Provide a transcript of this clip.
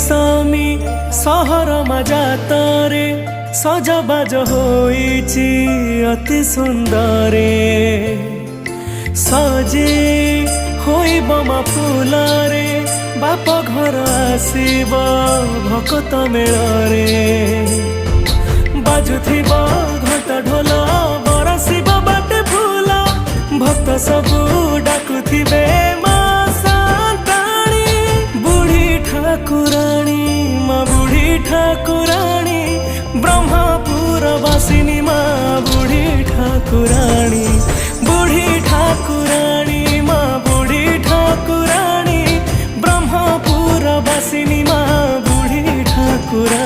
स्वामी सहर मजातरे सजबाज होइछि अति सुंदरे सजे होइब मा फुलरे बाप घर आसीब भकत मेलरे बाजुथिब घंट ढोल बरसिब बाटे फूल भक्त सबू डाकुथिबे मा संताणी बुढ़ी ठाकुराणी मा बुढ़ी ठाकुराणी ब्रह्मपुर वासिनी मा बुढ़ी ठाकुराणी मा बुढ़ी ठाकुराणी ब्रह्मपुर वासिनी मा बुढ़ी ठाकुराणी।